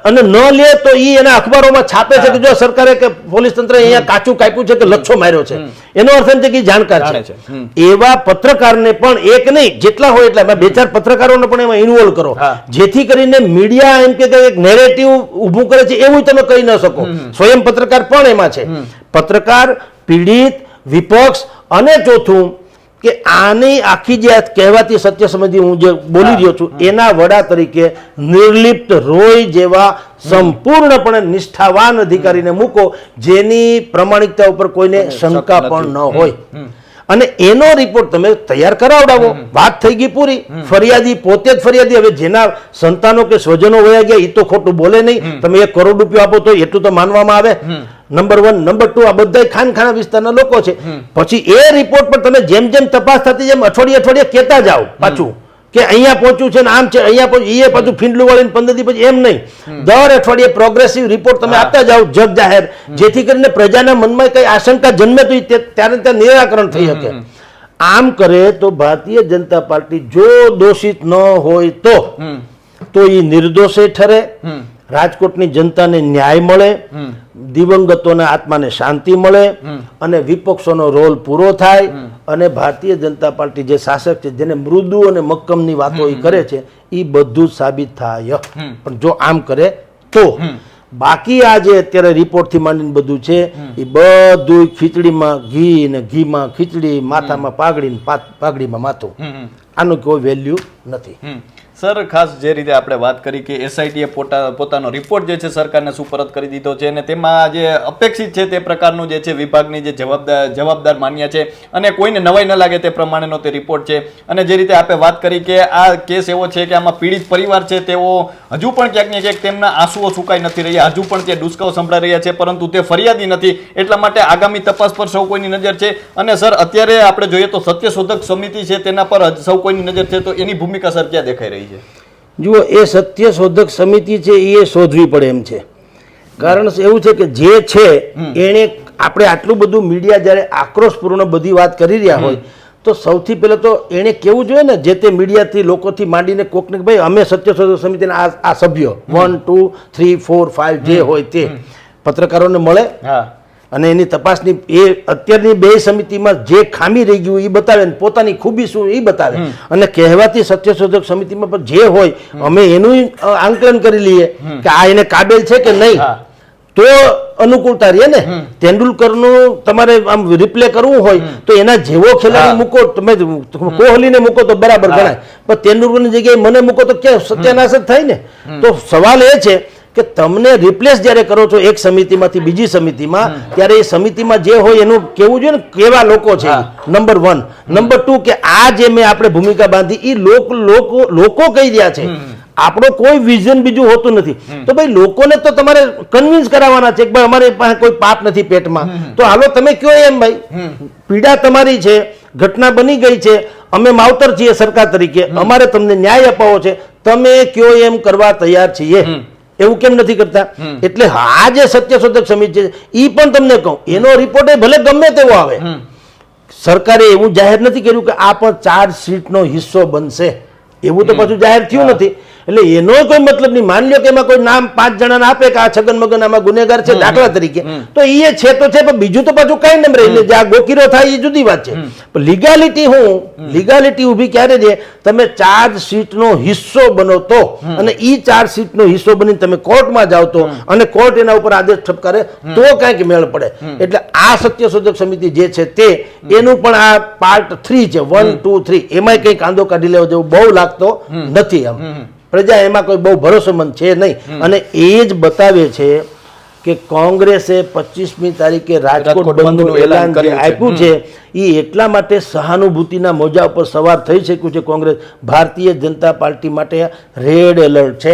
અને ન લે તો એ એના અખબારોમાં છાપે છે કે જો સરકારે કે પોલીસ તંત્રે અહીંયા કાચું કાપ્યું છે કે લચ્છો માર્યો છે. એનો અર્થ એમ છે કે જાણકાર છે. એવા પત્રકારને પણ એક નહીં, જેટલા હોય એટલા 2-4 પત્રકારોને પણ એમાં ઇન્વોલ્વ કરો, જેથી કરીને મીડિયા એમ કે એક નેરેટિવ ઊભું કરે છે એવું તમે કહી ન શકો. સ્વયં પત્રકાર પણ એમાં છે. પત્રકાર, પીડિત, વિપક્ષ અને ચોથું કે આની આખી જે કહેવાતી સત્ય સંબંધી હું જે બોલી રહ્યો છું એના વડા તરીકે નિર્લિપ્ત રોય જેવા સંપૂર્ણપણે નિષ્ઠાવાન અધિકારીને મૂકો, જેની પ્રમાણિકતા ઉપર કોઈને શંકા પણ ન હોય. અને એનો રિપોર્ટ તમે તૈયાર કરાવડાવો, વાત થઈ ગઈ પૂરી. ફરિયાદી પોતે જ ફરિયાદી, હવે જેના સંતાનો કે સ્વજનો વયા ગયા એ તો ખોટું બોલે નહીં. તમે 1 કરોડ રૂપિયા આપો તો એટલું તો માનવામાં આવે. નંબર 1. નંબર 2, આ બધા ખાનખાના વિસ્તારના લોકો છે. પછી એ રિપોર્ટ પર તમે જેમ જેમ તપાસ થતી જેમ અઠવાડિયે કહેતા જાઓ પાછું કે અહીંયા પહોંચ્યું છે ને આમ છે, અહીંયા પહોંચ્યું, એ પાછું ફીંડલું વાળીને 15 દી પછી એમ નહીં. દર અઠવાડિયે પ્રોગ્રેસિવ રિપોર્ટ તમે આપતા જાઓ જગ જાહેર, જેથી કરીને પ્રજાના મનમાં કઈ આશંકા જન્મે તો ત્યારે ત્યાં નિરાકરણ થઈ શકે. આમ કરે તો ભારતીય જનતા પાર્ટી જો દોષિત ન હોય તો એ નિર્દોષે ઠરે, રાજકોટની જનતાને ન્યાય મળે, દિવંગતોના આત્માને શાંતિ મળે અને વિપક્ષોનો રોલ પૂરો થાય અને ભારતીય જનતા પાર્ટી જે શાસક છે જેને મૃદુ અને મક્કમની વાતો એ કરે છે એ બધું સાબિત થાય. પણ જો આમ કરે તો બાકી આ જે અત્યારે રિપોર્ટથી માંડીને બધું છે એ બધું ખીચડીમાં ઘી ને ઘીમાં ખીચડી, માથામાં પાઘડી ને પાઘડીમાં માથું, આનું કોઈ વેલ્યુ નથી. સર, ખાસ જે રીતે આપણે વાત કરી કે એસઆઈટીએ પોતાનો રિપોર્ટ જે છે સરકારને સુપરત કરી દીધો છે અને તેમાં જે અપેક્ષિત છે તે પ્રકારનું જે છે વિભાગની જે જવાબદાર માન્યા છે અને કોઈને નવાઈ ન લાગે તે પ્રમાણેનો તે રિપોર્ટ છે. અને જે રીતે આપણે વાત કરી કે આ કેસ એવો છે કે આમાં પીડિત પરિવાર છે તેઓ હજુ પણ ક્યાંક ને ક્યાંક તેમના આંસુઓ સુકાઈ નથી રહ્યા, હજુ પણ તે ડુસકાઓ સંભળાઈ રહ્યા છે, પરંતુ તે ફરિયાદી નથી. એટલા માટે આગામી તપાસ પર સૌ કોઈની નજર છે. અને સર, અત્યારે આપણે જોઈએ તો સત્યશોધક સમિતિ છે તેના પર સૌ કોઈની નજર છે, તો એની ભૂમિકા સર ક્યાં દેખાઈ રહી છે? જુઓ, એ સત્ય શોધક સમિતિ છે એ શોધવી પડે એમ છે. કારણ એવું છે કે જે છે એને આપણે આટલું બધું મીડિયા જ્યારે આક્રોશપૂર્ણ બધી વાત કરી રહ્યા હોય તો સૌથી પહેલાં તો એણે કેવું જોઈએ ને જે તે મીડિયાથી લોકોથી માંડીને કોકને ભાઈ અમે સત્ય શોધક સમિતિના આ સભ્યો 1, 2, 3, 4, 5 જે હોય તે પત્રકારોને મળે અને એની તપાસની એ અત્યારની 2 સમિતિમાં જે ખામી રહી ગયું એ બતાવે, પોતાની ખૂબી શું એ બતાવે. અને કહેવાતી સત્યશોધક સમિતિમાં પણ જે હોય અમે એનું આંકલન કરી લઈએ કે આ એને કાબેલ છે કે નહીં, તો અનુકૂળતા રહીએ ને. તેંડુલકરનું તમારે આમ રિપ્લે કરવું હોય તો એના જેવો ખેલાડી મૂકો, તમે કોહલીને મૂકો તો બરાબર ગણાય, પણ તેંડુલકરની જગ્યાએ મને મૂકો તો ક્યાં સત્યાનાશ જ થાય ને. તો સવાલ એ છે કે તમને રિપ્લેસ જ્યારે કરો છો એક સમિતિમાંથી બીજી સમિતિમાં, ત્યારે એ સમિતિમાં જે હોય એનું કેવું જોઈએ ને કેવા લોકો છે. નંબર 1. નંબર 2 કે આ જે મેં આપણે ભૂમિકા બાંધી એ લોકો કહી રહ્યા છે, આપણો કોઈ વિઝન બીજું હોતું નથી. તો ભાઈ લોકોને તો તમારે કન્વિન્સ કરાવવાના છે કે ભાઈ અમારી પાસે કોઈ પાપ નથી પેટમાં, તો હાલો તમે કયો એમ ભાઈ, પીડા તમારી છે, ઘટના બની ગઈ છે, અમે માવતર છીએ સરકાર તરીકે, અમારે તમને ન્યાય અપાવવો છે, તમે કયો એમ કરવા તૈયાર છીએ. એવું કેમ નથી કરતા? એટલે આ જે સત્યશોધક સમિતિ છે એ પણ તમને કહું એનો રિપોર્ટ એ ભલે ગમે તેવો આવે, સરકારે એવું જાહેર નથી કર્યું કે આ પણ ચાર્જશીટનો હિસ્સો બનશે, એવું તો પાછું જાહેર થયું નથી. એટલે એનો કોઈ મતલબ નહીં. માની લો કે એમાં કોઈ નામ 5 જણાને આપે કે આ છગન મગન આમાં ગુનેગાર છે દાખલા તરીકે, તો એ છે તો છે, પણ બીજું તો પાછું કઈ નંબર એટલે જે આ ગોકીરો થાય એ જુદી વાત છે. પણ લીગાલિટી ઊભી ક્યારે છે? તમે ચાર્જશીટનો હિસ્સો બનો તો, અને એ ચાર્જશીટનો હિસ્સો બનીને તમે કોર્ટમાં જાઓ તો, અને કોર્ટ એના ઉપર આદેશ ઠપકારે તો કાંઈક મેળ પડે. એટલે આ સત્યશોધક સમિતિ જે છે તે એનું પણ આ પાર્ટ 3 છે, 1, 2, 3 એમાંય કંઈ કાંદો કાઢી લેવો જેવું બહુ લાગતો નથી. પ્રજા એમાં કોઈ બહુ ભરોસેમંદ છે નહીં. અને એ જ બતાવે છે કે કોંગ્રેસે 25મી તારીખે રાજકોટ બંધનું એલાન જે આપ્યું છે એ એટલા માટે સહાનુભૂતિના મોજા ઉપર સવાર થઈ શક્યું છે કોંગ્રેસ. ભારતીય જનતા પાર્ટી માટે રેડ એલર્ટ છે.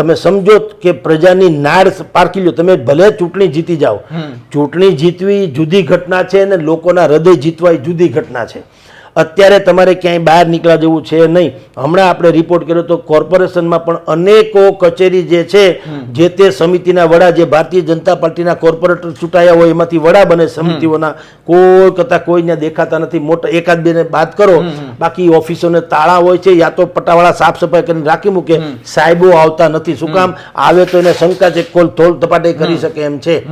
તમે સમજો કે પ્રજાની નાડ પારખી લો. તમે ભલે ચૂંટણી જીતી જાઓ, ચૂંટણી જીતવી જુદી ઘટના છે અને લોકોના હૃદય જીતવા એ જુદી ઘટના છે. અત્યારે તમારે ક્યાંય બહાર નીકળવા જેવું છે નહીં. હમણાં આપણે રિપોર્ટ કર્યો તો કોર્પોરેશનમાં પણ અનેકો કચેરી જે છે, જે તે સમિતિના વડા, જે ભારતીય જનતા પાર્ટીના કોર્પોરેટર ચૂંટાયા હોય એમાંથી વડા બને સમિતિઓના, કોઈ કરતાં કોઈને દેખાતા નથી. મોટા એકાદ બેને બાદ કરો, બાકી ઓફિસોને તાળા હોય છે, યા તો પટાવાળા સાફ સફાઈ કરીને રાખી મૂકે. સાહેબો આવતા નથી. શું કામ આવે? તો એને શંકા છે કોલ થોલ તપાટે કરી શકે એમ છે.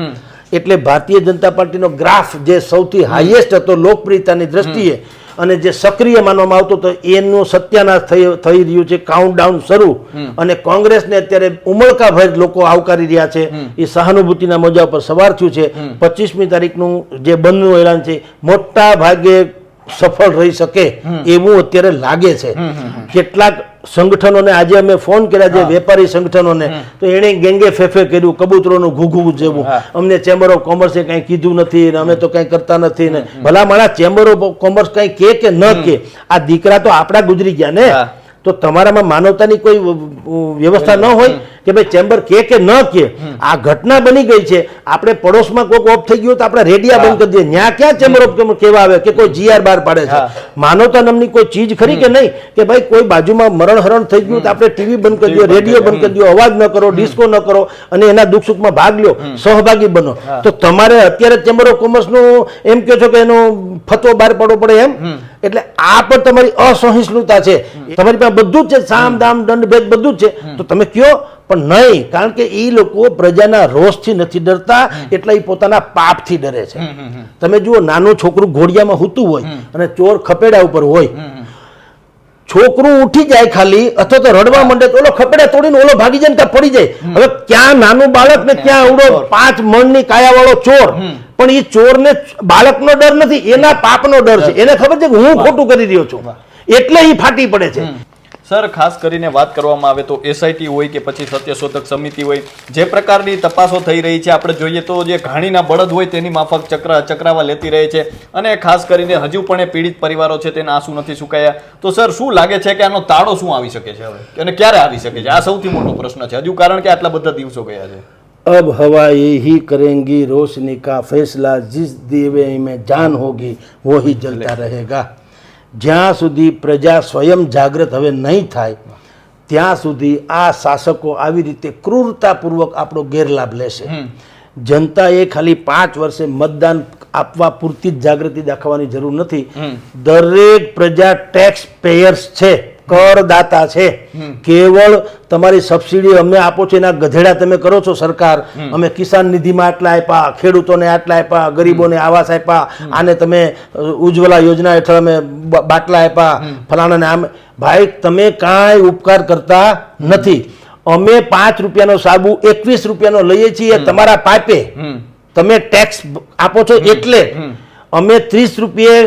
એટલે ભારતીય જનતા પાર્ટીનો ગ્રાફ જે સૌથી હાઈએસ્ટ હતો લોકપ્રિયતાની દ્રષ્ટિએ અને જે સક્રિય માનવામાં આવતો હતો, એનું સત્યાનાશ થઈ રહ્યું છે. કાઉન્ટડાઉન શરૂ. અને કોંગ્રેસને અત્યારે ઉમળકાભેર લોકો આવકારી રહ્યા છે. એ સહાનુભૂતિના મોજા પર સવાર થયું છે. 25મી તારીખનું જે બંધનું એલાન છે, મોટા ભાગે સફળ રહી શકે એવું અત્યારે લાગે છે. કેટલાક સંગઠનોને આજે અમે ફોન કર્યા છે, વેપારી સંગઠનોને, તો એને ગેંગે ફેફે કર્યું, કબૂતરોનું ઘૂઘું જેવું. અમને ચેમ્બર ઓફ કોમર્સે કંઈ કીધું નથી ને અમે તો કંઈ કરતા નથી ને. ભલા મારા ચેમ્બર ઓફ કોમર્સ કંઈ કે ન કે, આ દીકરા તો આપણા ગુજરી ગયા ને. તો તમારામાં માનવતાની કોઈ વ્યવસ્થા ન હોય કે ભાઈ ચેમ્બર કે ન કે? આ ઘટના બની ગઈ છે. આપણે પડોશમાં કોઈક ઓફ થઈ ગયું તો આપણે રેડિયા બંધ કરી દઈએ. ન્યા ક્યાં ચેમ્બર ઓફ કોમર્સ કહેવા આવે કે કોઈ જીઆર બહાર પાડે છે? માનવતા નામની કોઈ ચીજ ખરી કે નહીં? કે ભાઈ કોઈ બાજુમાં મરણ હરણ થઈ ગયું તો આપણે ટીવી બંધ કરી દો, રેડિયો બંધ કરી દો, અવાજ ન કરો, ડિસ્કો ન કરો અને એના દુઃખ સુખમાં ભાગ લ્યો, સહભાગી બનો. તો તમારે અત્યારે ચેમ્બર ઓફ કોમર્સનું એમ કહો છો કે એનો ફતવો બહાર પાડવો પડે એમ? એટલે આ પણ તમારી અસહિષ્ણુતા છે. તમારી પાસે બધું જ છે, સામ દામ દંડ ભેદ બધું જ છે. તો તમે કયો પણ નહીં, કારણ કે એ લોકો પ્રજાના રોષથી નથી ડરતા, એટલે એ પોતાના પાપથી ડરે છે. તમે જુઓ, નાનું છોકરું ઘોડિયામાં હૂતું હોય અને ચોર ખપેડા ઉપર હોય, છોકરું ઉઠી જાય ખાલી અથવા તો રડવા માંડે તો ઓલો ખપેડા તોડીને ઓલો ભાગી જાય ને ત્યાં પડી જાય. હવે ક્યાં નાનું બાળક ને ક્યાં આવડો 5 મણની કાયાવાળો ચોર? પણ એ ચોરને બાળકનો ડર નથી, એના પાપનો ડર છે. એને ખબર છે કે હું ખોટું કરી રહ્યો છું, એટલે એ ફાટી પડે છે. સર, ખાસ કરીને વાત કરવામાં આવે તો એસઆઈટી હોય કે પછી સત્યશોધક સમિતિ હોય, જે પ્રકારની તપાસો થઈ રહી છે, આપણે જોઈએ તો જે ઘાણીના બળદ હોય તેની માફક ચક્રાવા લેતી રહે છે. અને ખાસ કરીને હજુ પણ એ પીડિત પરિવારો છે તેના આંસુ નથી સુકાયા. તો સર, શું લાગે છે કે આનો તાળો શું આવી શકે છે હવે, અને ક્યારે આવી શકે છે? આ સૌથી મોટો પ્રશ્ન છે હજુ, કારણ કે આટલા બધા દિવસો ગયા છે. अब हवा यही करेंगी रोशनी का फैसला, जिस दीवे में जान होगी वो ही जलता रहेगा. જ્યાં સુધી પ્રજા સ્વયં જાગૃત હવે નહીં થાય ત્યાં સુધી આ શાસકો આવી રીતે ક્રૂરતાપૂર્વક આપણો ગેરલાભ લેશે. જનતાએ ખાલી 5 વર્ષે મતદાન આપવા પૂરતી જ જાગૃતિ દાખવવાની જરૂર નથી. દરેક પ્રજા ટેક્સ પેયર્સ છે, કરદાતા છે. કેવળ તમારી સબસિડી અમને આપો છો એના ગધેડા તમે કરો છો સરકાર. અમે કિસાન નિધિમાં આટલા આપ્યા, ખેડૂતોને આટલા આપ્યા, ગરીબોને આવાસ આપ્યા, આને તમે ઉજ્જવલા યોજના હેઠળ અમે બાટલા આપ્યા, ફલાણાને આમ. ભાઈ, તમે કાંઈ ઉપકાર કરતા નથી. અમે 5 રૂપિયાનો સાબુ 21 રૂપિયાનો લઈએ છીએ તમારા પાપે. તમે ટેક્સ આપો છો એટલે. અમે 30 રૂપિયે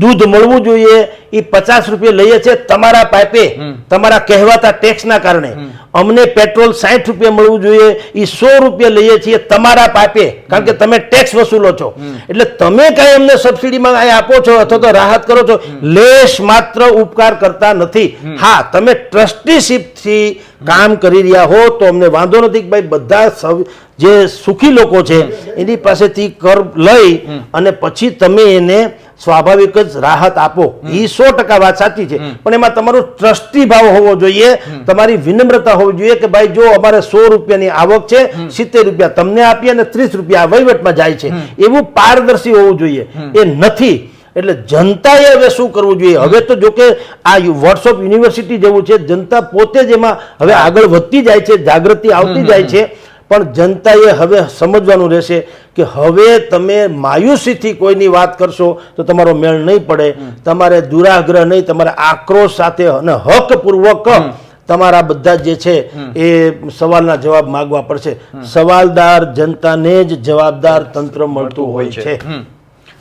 દૂધ મળવું જોઈએ એ 50 રૂપિયા લઈએ છે તમારા પાઇપે, તમારા કહેવાતા ટેક્સના કારણે. અમને પેટ્રોલ 60 રૂપિયા મળવું જોઈએ એ 100 રૂપિયા લઈએ છીએ તમારા પાઇપે, કારણ કે તમે ટેક્સ વસૂલો છો. એટલે તમે કાંઈ અમને સબસિડીમાં આપો છો અથવા તો રાહત કરો છો, લેશ માત્ર ઉપકાર કરતા નથી. હા, તમે ટ્રસ્ટીશીપથી કામ કરી રહ્યા હો તો અમને વાંધો નથી કે ભાઈ બધા જે સુખી લોકો છે એની પાસેથી કર લઈ અને પછી તમે એને સ્વાભાવિક જ રાહત આપો. એ 100% વાત સાચી છે, પણ એમાં તમારો ટ્રસ્ટી ભાવ હોવો જોઈએ, તમારી વિનમ્રતા હોવી જોઈએ કે ભાઈ જો અમારે 100 રૂપિયાની આવક છે, 70 રૂપિયા તમને આપીએ અને 30 રૂપિયા વહીવટમાં જાય છે, એવું પારદર્શી હોવું જોઈએ. એ નથી. એટલે જનતાએ હવે શું કરવું જોઈએ? હવે તો જો કે આ વોટ્સઅપ યુનિવર્સિટી જેવું છે, જનતા પોતે જ એમાં હવે આગળ વધતી જાય છે, જાગૃતિ આવતી જાય છે. પણ જનતાએ હવે સમજવાનું રહેશે કે હવે તમે માયુસીથી કોઈની વાત કરશો તો તમારો મેળ નહીં પડે. તમારે દુરાગ્રહ નહીં, તમારે આક્રોશ સાથે અને હકપૂર્વક તમારા બધા જે છે એ સવાલના જવાબ માંગવા પડશે. સવાલદાર જનતાને જ જવાબદાર તંત્ર મળતું હોય છે.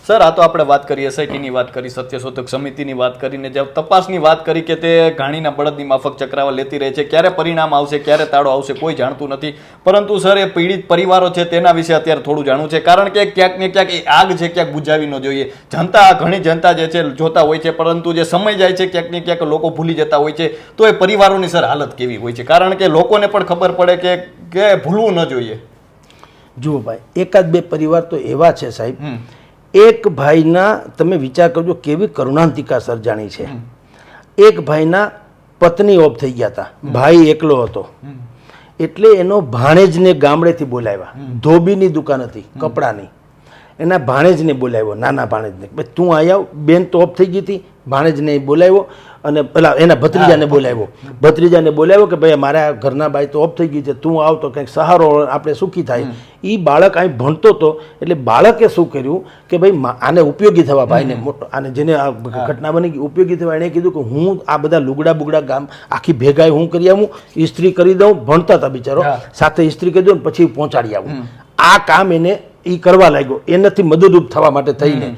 સર આ તો આપણે વાત કરી એસઆઈટીની વાત કરી, સત્યશોધક સમિતિની વાત કરીને, જે તપાસની વાત કરી કે તે ઘાણીના બળદની માફક ચક્રાવા લેતી રહે છે, ક્યારે પરિણામ આવશે, ક્યારે તાળો આવશે, કોઈ જાણતું નથી. પરંતુ સર એ પીડિત પરિવારો છે તેના વિશે અત્યારે થોડું જાણવું છે, કારણ કે ક્યાંક ને ક્યાંક એ આગ છે ક્યાંક બુઝાવી ન જોઈએ. જનતા, ઘણી જનતા જે છે જોતા હોય છે, પરંતુ જે સમય જાય છે ક્યાંક ને ક્યાંક લોકો ભૂલી જતા હોય છે. તો એ પરિવારોની સર હાલત કેવી હોય છે, કારણ કે લોકોને પણ ખબર પડે કે ભૂલવું ન જોઈએ. જુઓ ભાઈ, એકાદ બે પરિવાર તો એવા છે સાહેબ, એક ભાઈના તમે વિચાર કરજો કેવી કરુણાંતિકા સર્જાણી છે. એક ભાઈના પત્ની ઓફ થઈ ગયા હતા, ભાઈ એકલો હતો, એટલે એનો ભાણેજને ગામડેથી બોલાવ્યા. ધોબીની દુકાન હતી કપડાની, એના ભાણેજને બોલાવ્યો, નાના ભાણેજને, ભાઈ તું આવ, બેન તો ઓફ થઈ ગઈ હતી, ભાણેજને બોલાવ્યો અને પેલા એના ભત્રીજાને બોલાવ્યો કે ભાઈ મારા ઘરના બાઈ તો ઓફ થઈ ગઈ છે, તું આવ તો કંઈક સહારો આપણે સુખી થાય. એ બાળક અહીં ભણતો હતો, એટલે બાળકે શું કર્યું કે ભાઈ આને ઉપયોગી થવા, ભાઈને મોટો, આને જેને આ ઘટના બની ગઈ ઉપયોગી થવા, એણે કીધું કે હું આ બધા લુગડા બુગડા ગામ આખી ભેગાઈ હું કરી આવું, ઇસ્ત્રી કરી દઉં, ભણતા હતા બિચારો, સાથે ઇસ્ત્રી કરી દઉં પછી પહોંચાડી આવું. આ કામ એને એ કરવા લાગ્યો, એનાથી મદદરૂપ થવા માટે થઈને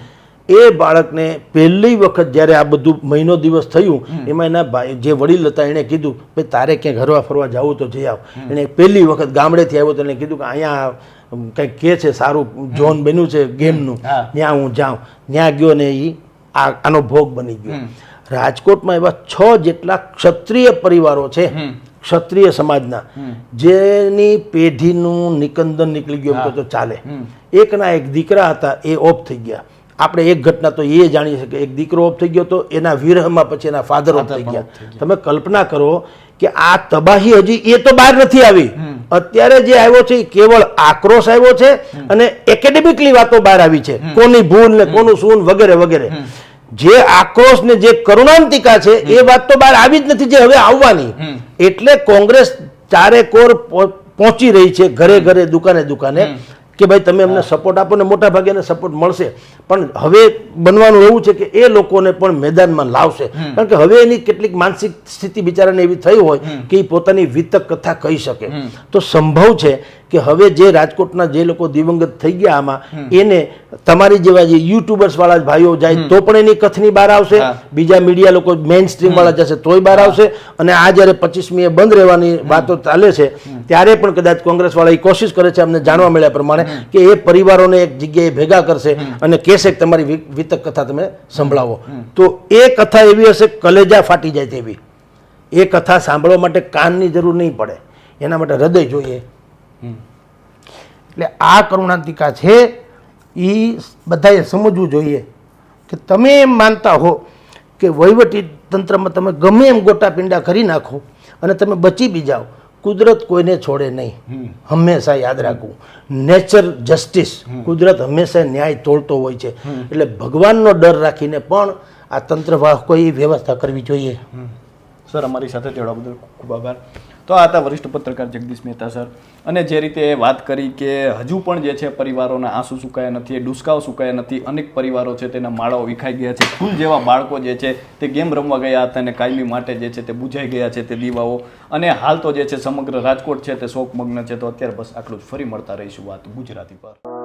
એ બાળકને પહેલી વખત જ્યારે આ બધું મહિનો દિવસ થયું, એમાં એના ભાઈ જે વડીલ હતા એણે કીધું ભાઈ તારે ક્યાંય હરવા ફરવા જવું તો જઈ આવ. એણે પહેલી વખત ગામડેથી આવ્યો તો એને કીધું કે અહીંયા કંઈક કે છે સારું ઝોન બન્યું છે ગેમનું, ત્યાં હું જાઉં. ત્યાં ગયો ને એ આનો ભોગ બની ગયો. રાજકોટમાં એવા 6 જેટલા ક્ષત્રિય પરિવારો છે, ક્ષત્રિય સમાજના, જેની પેઢીનું નિકંદન નીકળી ગયું એમ તો ચાલે. એકના એક દીકરા હતા, એ ઓફ થઈ ગયા. આપણે એક ઘટના તો એ જાણીએ છીએ કે એક દીકરો ઓફ થઈ ગયો તો એના વિરહમાં પછી એના ફાધર ઓફ થઈ ગયા. તમે કલ્પના કરો કે આ તબાહી હજી એ તો બહાર નથી આવી. અત્યારે જે આવ્યો છે એ કેવળ આક્રોશ આવ્યો છે અને એકેડેમિકલી વાતો બહાર આવી છે, કોની ભૂલ ને કોનું શું વગેરે વગેરે. જે આક્રોશ ને જે કરુણાંતિકા છે એ વાત તો બહાર આવી જ નથી, જે હવે આવવાની. એટલે કોંગ્રેસ ચારેકોર પહોંચી રહી છે, ઘરે ઘરે, દુકાને દુકાને, કે ભાઈ તમે અમને સપોર્ટ આપો ને મોટા ભાગે એને સપોર્ટ મળશે. પણ હવે બનવાનું એવું છે કે એ લોકોને પણ મેદાનમાં લાવશે, કારણ કે હવે એની કેટલીક માનસિક સ્થિતિ બિચારાને એવી થઈ હોય કે એ પોતાની વિતક કથા કહી શકે. તો સંભવ છે કે હવે જે રાજકોટના જે લોકો દિવંગત થઈ ગયા આમાં, એને તમારી જેવા જે યુટ્યુબર્સ વાળા ભાઈઓ જાય તો પણ એની કથની બહાર આવશે, બીજા મીડિયા લોકો મેઇન સ્ટ્રીમ વાળા જશે તોય બહાર આવશે. અને આ જ્યારે 25મીએ બંધ રહેવાની વાતો ચાલે છે ત્યારે પણ કદાચ કોંગ્રેસ વાળા એ કોશિશ કરે છે, અમને જાણવા મળ્યા પ્રમાણે, કે એ પરિવારોને એક જગ્યાએ ભેગા કરશે અને કહેશે કે તમારી વિતક કથા તમે સંભળાવો. તો એ કથા એવી હશે કલેજા ફાટી જાય તેવી. એ કથા સાંભળવા માટે કાનની જરૂર નહીં પડે, એના માટે હૃદય જોઈએ. એટલે આ કરુણાંતિકા છે, એ બધાએ સમજવું જોઈએ કે તમે એમ માનતા હો કે વહીવટી તંત્રમાં તમે ગમે એમ ગોટા પિંડા કરી નાખો અને તમે બચી બી જાઓ, કુદરત કોઈને છોડે નહીં. હંમેશા યાદ રાખવું, નેચર જસ્ટિસ, કુદરત હંમેશા ન્યાય તોડતો હોય છે. એટલે ભગવાનનો ડર રાખીને પણ આ તંત્રવાહકોએ વ્યવસ્થા કરવી જોઈએ. સર અમારી સાથે જોડવા બદલ ખૂબ આભાર. તો આ હતા વરિષ્ઠ પત્રકાર જગદીશ મહેતા સર. અને જે રીતે વાત કરી કે હજુ પણ જે છે પરિવારોના આંસુ સુકાયા નથી, ડુસકાઓ સુકાયા નથી, અનેક પરિવારો છે તેના માળાઓ વિખાઈ ગયા છે, ફૂલ જેવા બાળકો જે છે તે ગેમ રમવા ગયા હતા અને કાયમી માટે જે છે તે બુઝાઈ ગયા છે તે દીવાઓ. અને હાલ તો જે છે સમગ્ર રાજકોટ છે તે શોકમગ્ન છે. તો અત્યારે બસ આટલું જ, ફરી મળતા રહીશું વાત ગુજરાતી પર.